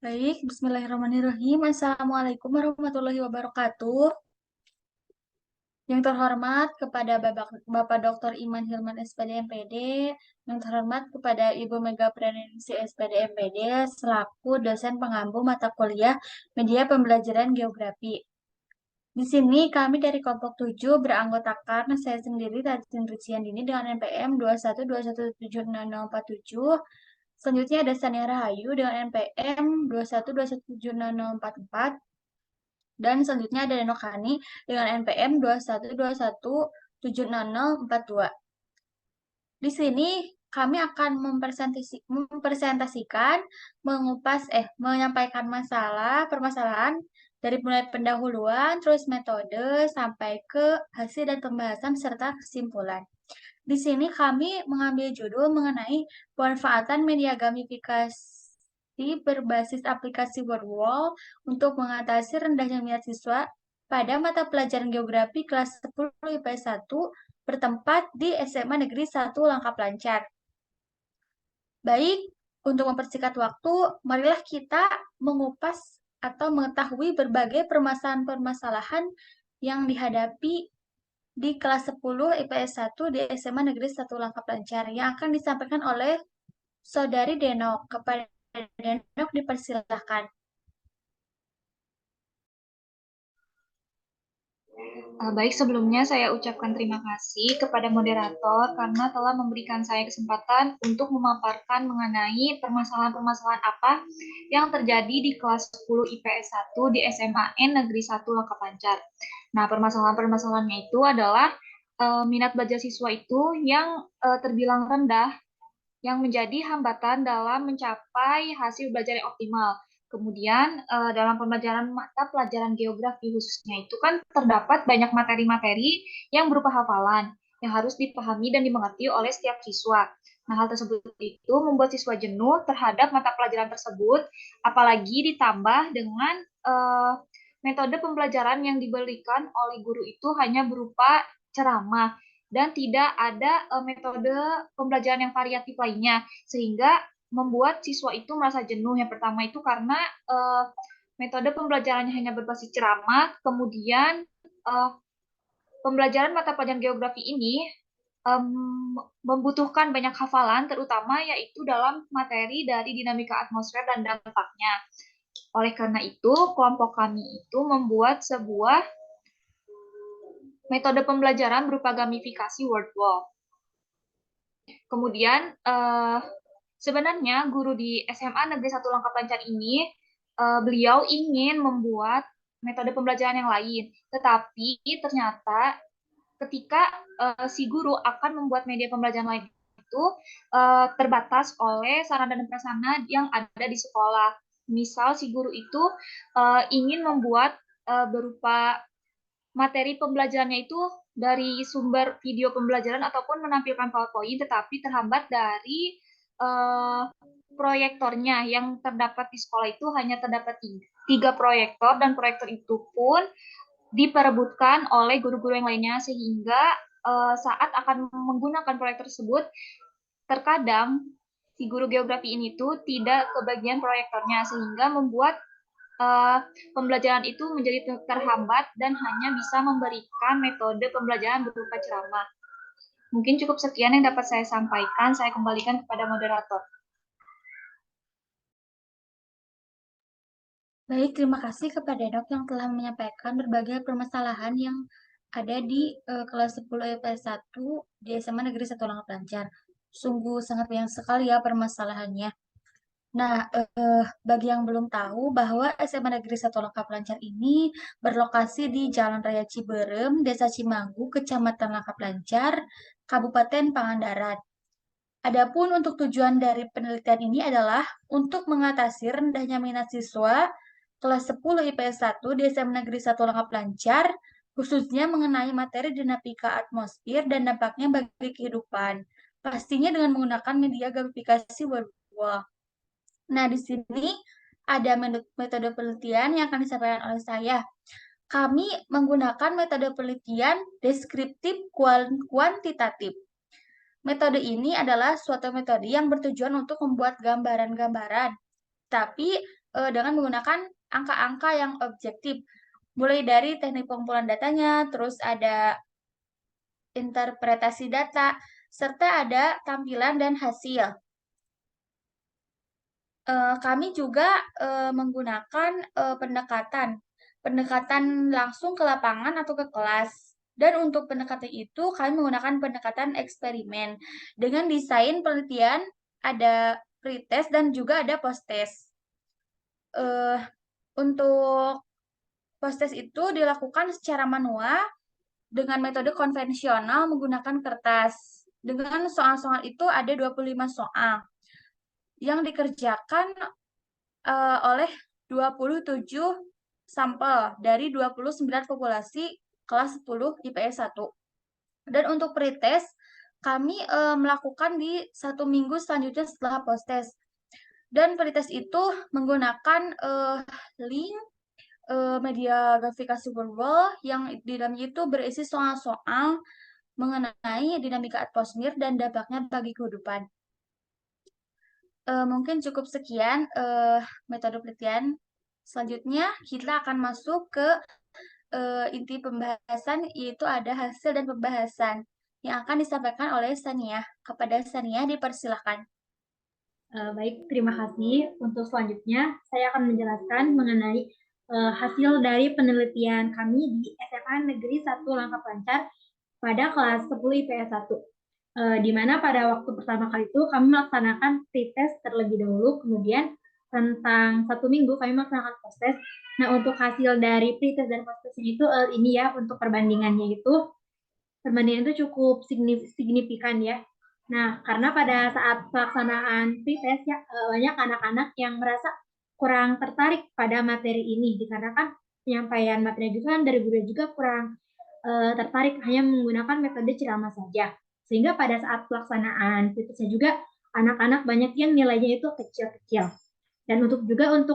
Baik, bismillahirrahmanirrahim. Assalamualaikum warahmatullahi wabarakatuh. Yang terhormat kepada Bapak Dr. Iman Hilman SPD MPD, yang terhormat kepada Ibu Mega Praningsi SPD MPD, selaku dosen pengampu mata kuliah Media Pembelajaran Geografi. Di sini kami dari kelompok 7 beranggotakan saya sendiri Tajin Rucian Dini dengan NPM 212176047. Selanjutnya ada Sania Rahayu dengan NPM 212176044. Dan selanjutnya ada Deno Kani dengan NPM 212176042. Di sini kami akan mempresentasikan, menyampaikan permasalahan dari mulai pendahuluan, terus metode, sampai ke hasil dan pembahasan serta kesimpulan. Di sini kami mengambil judul mengenai pemanfaatan media gamifikasi berbasis aplikasi WordWall untuk mengatasi rendahnya minat siswa pada mata pelajaran geografi kelas 10 IPS 1 bertempat di SMA Negeri 1 Langkap Lancar. Baik, untuk mempersingkat waktu, marilah kita mengupas atau mengetahui berbagai permasalahan-permasalahan yang dihadapi di kelas 10 IPS 1 di SMA Negeri 1 Langkap Lancar yang akan disampaikan oleh Saudari Denok. Kepada Denok dipersilahkan. Baik, sebelumnya saya ucapkan terima kasih kepada moderator karena telah memberikan saya kesempatan untuk memaparkan mengenai permasalahan-permasalahan apa yang terjadi di kelas 10 IPS 1 di SMAN Negeri 1 Langkap Lancar. Nah, permasalahan-permasalahannya itu adalah minat belajar siswa itu yang terbilang rendah, yang menjadi hambatan dalam mencapai hasil belajar yang optimal. Kemudian dalam pembelajaran mata pelajaran geografi khususnya itu kan terdapat banyak materi-materi yang berupa hafalan yang harus dipahami dan dimengerti oleh setiap siswa. Nah, hal tersebut itu membuat siswa jenuh terhadap mata pelajaran tersebut, apalagi ditambah dengan metode pembelajaran yang diberikan oleh guru itu hanya berupa ceramah dan tidak ada metode pembelajaran yang variatif lainnya, sehingga membuat siswa itu merasa jenuh. Yang pertama itu karena metode pembelajarannya hanya berbasis ceramah, kemudian pembelajaran mata pelajaran geografi ini membutuhkan banyak hafalan, terutama yaitu dalam materi dari dinamika atmosfer dan dampaknya. Oleh karena itu, kelompok kami itu membuat sebuah metode pembelajaran berupa gamifikasi WordWall. Kemudian sebenarnya guru di SMA Negeri 1 Langkap Lancar ini beliau ingin membuat metode pembelajaran yang lain, tetapi ternyata ketika si guru akan membuat media pembelajaran lain itu terbatas oleh sarana dan prasarana yang ada di sekolah. Misal si guru itu ingin membuat berupa materi pembelajarannya itu dari sumber video pembelajaran ataupun menampilkan PowerPoint, tetapi terhambat dari proyektornya yang terdapat di sekolah itu hanya terdapat 3 proyektor, dan proyektor itu pun diperebutkan oleh guru-guru yang lainnya, sehingga saat akan menggunakan proyektor tersebut, terkadang si guru geografi ini tuh tidak kebagian proyektornya, sehingga membuat pembelajaran itu menjadi terhambat dan hanya bisa memberikan metode pembelajaran berupa ceramah. Mungkin cukup sekian yang dapat saya sampaikan. Saya kembalikan kepada moderator. Baik, terima kasih kepada Denok yang telah menyampaikan berbagai permasalahan yang ada di kelas 10 IPS 1 di SMA Negeri 1 Langkap Lancar. Sungguh sangat banyak sekali ya permasalahannya. Nah, bagi yang belum tahu bahwa SMA Negeri 1 Langkap Lancar ini berlokasi di Jalan Raya Ciberem, Desa Cimanggu, Kecamatan Langkap Lancar, Kabupaten Pangandaran. Adapun untuk tujuan dari penelitian ini adalah untuk mengatasi rendahnya minat siswa kelas 10 IPS 1 di SMA Negeri 1 Langkap Lancar, khususnya mengenai materi dinamika atmosfer dan dampaknya bagi kehidupan. Pastinya dengan menggunakan media gamifikasi WordWall. Nah, di sini ada metode penelitian yang akan disampaikan oleh saya. Kami menggunakan metode penelitian deskriptif kuantitatif. Metode ini adalah suatu metode yang bertujuan untuk membuat gambaran-gambaran. Tapi dengan menggunakan angka-angka yang objektif, mulai dari teknik pengumpulan datanya, terus ada interpretasi data, serta ada tampilan dan hasil. Kami juga, menggunakan, pendekatan langsung ke lapangan atau ke kelas. Dan untuk pendekatan itu kami menggunakan pendekatan eksperimen dengan desain penelitian, ada pretest dan juga ada posttest. Untuk posttest itu dilakukan secara manual dengan metode konvensional menggunakan kertas. Dengan soal-soal itu ada 25 soal yang dikerjakan oleh 27 sampel dari 29 populasi kelas 10 IPS 1. Dan untuk pretest, kami melakukan di 1 minggu selanjutnya setelah posttest. Dan pretest itu menggunakan link media gamifikasi virtual yang di dalamnya itu berisi soal-soal mengenai dinamika atmosfer dan dampaknya bagi kehidupan. Mungkin cukup sekian metode penelitian. Selanjutnya kita akan masuk ke inti pembahasan, yaitu ada hasil dan pembahasan yang akan disampaikan oleh Sania. Kepada Sania dipersilakan. Baik, terima kasih. Untuk selanjutnya, saya akan menjelaskan mengenai hasil dari penelitian kami di SMA Negeri 1 Langkah Lancar pada kelas 10 IPS 1. Di mana pada waktu pertama kali itu kami melaksanakan pretest terlebih dahulu, kemudian tentang 1 minggu kami melaksanakan posttest. Nah, untuk hasil dari pretest dan posttest itu ini ya, untuk perbandingannya itu cukup signifikan ya. Nah, karena pada saat pelaksanaan pretest ya, banyak anak-anak yang merasa kurang tertarik pada materi ini, dikarenakan penyampaian materi juga kan dari guru juga kurang tertarik hanya menggunakan metode ceramah saja. Sehingga pada saat pelaksanaan pretestnya juga anak-anak banyak yang nilainya itu kecil-kecil. Dan untuk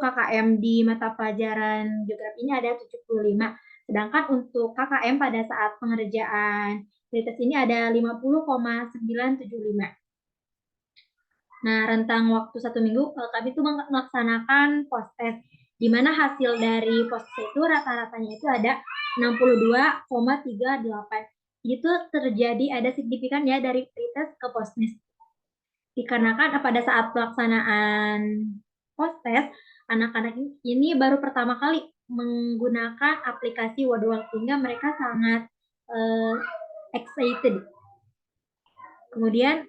KKM di mata pelajaran geografi ini ada 75. Sedangkan untuk KKM pada saat pengerjaan pretest ini ada 50,975. Nah, rentang waktu 1 minggu kami itu melaksanakan posttest, di mana hasil dari posttest itu rata-ratanya itu ada 62,38. Itu terjadi ada signifikan ya dari pretest ke posttest. Dikarenakan pada saat pelaksanaan posttest, anak-anak ini baru pertama kali menggunakan aplikasi Wadwal sehingga mereka sangat excited. Kemudian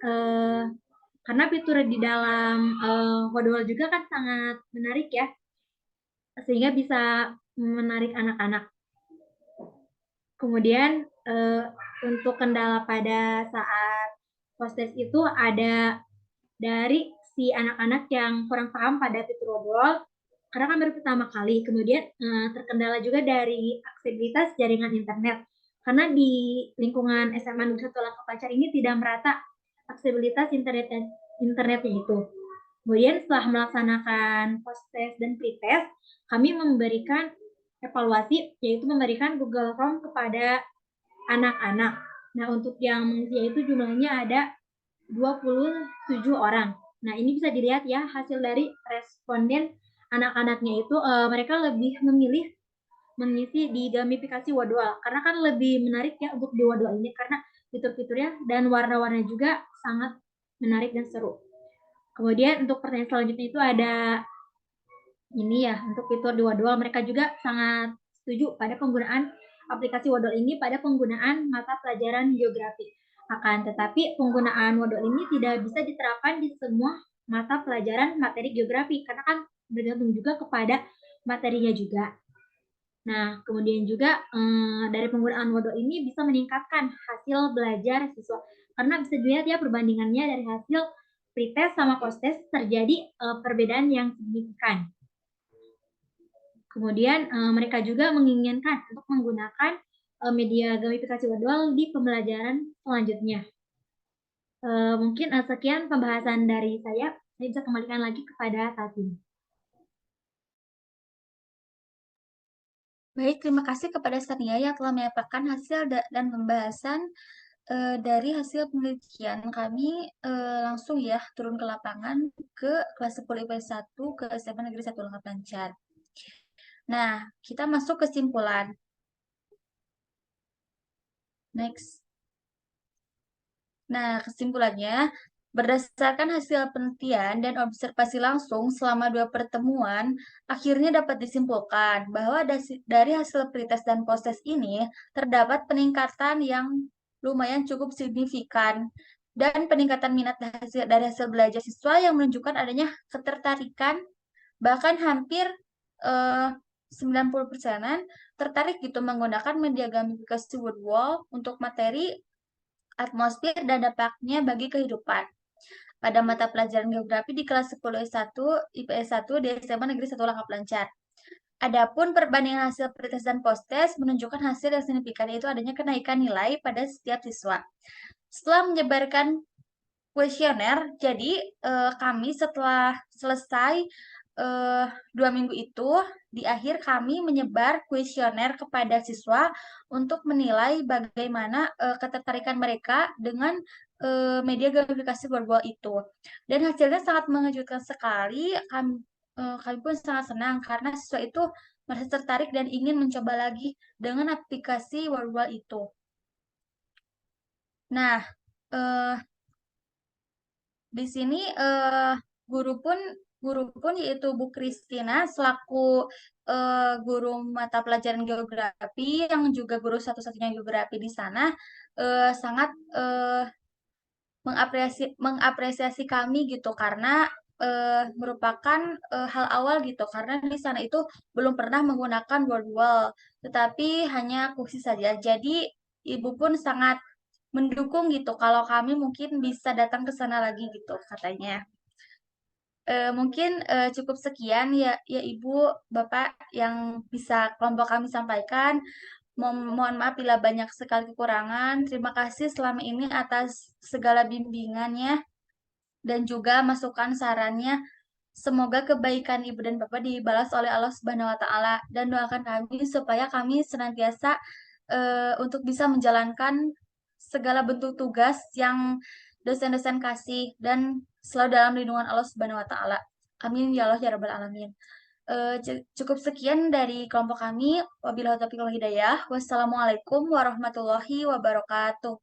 karena fitur di dalam Wadwal juga kan sangat menarik ya, sehingga bisa menarik anak-anak. Kemudian untuk kendala pada saat posttest itu ada dari si anak-anak yang kurang paham pada fitur Wadwal, karena kan baru pertama kali. Kemudian terkendala juga dari aksesibilitas jaringan internet, karena di lingkungan SMA Negeri 1 Langkah Lancar ini tidak merata aksesibilitas internetnya itu. Kemudian setelah melaksanakan posttest dan pretest, kami memberikan evaluasi, yaitu memberikan Google Form kepada anak-anak. Nah, untuk yang mengisi itu jumlahnya ada 27 orang. Nah, ini bisa dilihat ya hasil dari responden anak-anaknya itu mereka lebih memilih mengisi di gamifikasi Wadwal karena kan lebih menarik ya untuk di Wadwal ini karena fitur-fiturnya dan warna-warna juga sangat menarik dan seru. Kemudian untuk pertanyaan selanjutnya itu ada ini ya, untuk fitur di Wadwal mereka juga sangat setuju pada penggunaan aplikasi Wadwal ini pada penggunaan mata pelajaran geografi. Akan tetapi penggunaan Wadwal ini tidak bisa diterapkan di semua mata pelajaran materi geografi karena kan bergantung juga kepada materinya juga. Nah, kemudian juga dari penggunaan Wadwal ini bisa meningkatkan hasil belajar siswa karena bisa dilihat ya perbandingannya dari hasil pretest sama posttest terjadi perbedaan yang signifikan. Kemudian mereka juga menginginkan untuk menggunakan media gamifikasi Wadwal di pembelajaran selanjutnya. Mungkin sekian pembahasan dari saya bisa kembalikan lagi kepada Tati. Baik, terima kasih kepada Sania yang telah menyampaikan hasil dan pembahasan Dari hasil penelitian kami langsung ya turun ke lapangan ke kelas 10 IPS 1 ke SMA Negeri 1 Langkat Lancar. Nah, kita masuk kesimpulan. Next. Nah, kesimpulannya, berdasarkan hasil penelitian dan observasi langsung selama 2 pertemuan, akhirnya dapat disimpulkan bahwa dari hasil pretest dan posttest ini terdapat peningkatan yang lumayan cukup signifikan dan peningkatan minat dari hasil belajar siswa yang menunjukkan adanya ketertarikan, bahkan hampir 90%-an tertarik gitu menggunakan media gamifikasi Wordwall untuk materi atmosfer dan dampaknya bagi kehidupan. Pada mata pelajaran geografi di kelas 10 S1, IPS 1 di SMA Negeri 1 Langkap Lancar. Adapun perbandingan hasil pretest dan posttest menunjukkan hasil yang signifikan, yaitu adanya kenaikan nilai pada setiap siswa. Setelah menyebarkan kuesioner, jadi kami setelah selesai 2 minggu itu, di akhir kami menyebar kuesioner kepada siswa untuk menilai bagaimana ketertarikan mereka dengan media gamifikasi Wordwall itu. Dan hasilnya sangat mengejutkan sekali. Kami pun sangat senang karena siswa itu merasa tertarik dan ingin mencoba lagi dengan aplikasi Wordwall itu. Nah, di sini guru pun yaitu Bu Kristina selaku guru mata pelajaran geografi yang juga guru satu-satunya geografi di sana sangat mengapresiasi kami gitu karena merupakan hal awal gitu karena di sana itu belum pernah menggunakan Wordwall tetapi hanya kuisi saja. Jadi ibu pun sangat mendukung gitu kalau kami mungkin bisa datang ke sana lagi gitu katanya. Mungkin cukup sekian ya Ibu, Bapak yang bisa kelompok kami sampaikan. Mohon maaf bila banyak sekali kekurangan. Terima kasih selama ini atas segala bimbingannya dan juga masukan sarannya. Semoga kebaikan Ibu dan Bapak dibalas oleh Allah Subhanahu wa taala dan doakan kami supaya kami senantiasa untuk bisa menjalankan segala bentuk tugas yang dosen-dosen kasih dan selalu dalam lindungan Allah Subhanahu wa taala. Amin ya Allah ya rabbal alamin. Cukup sekian dari kelompok kami. Wabillahi taufiq wal hidayah. Wassalamualaikum warahmatullahi wabarakatuh.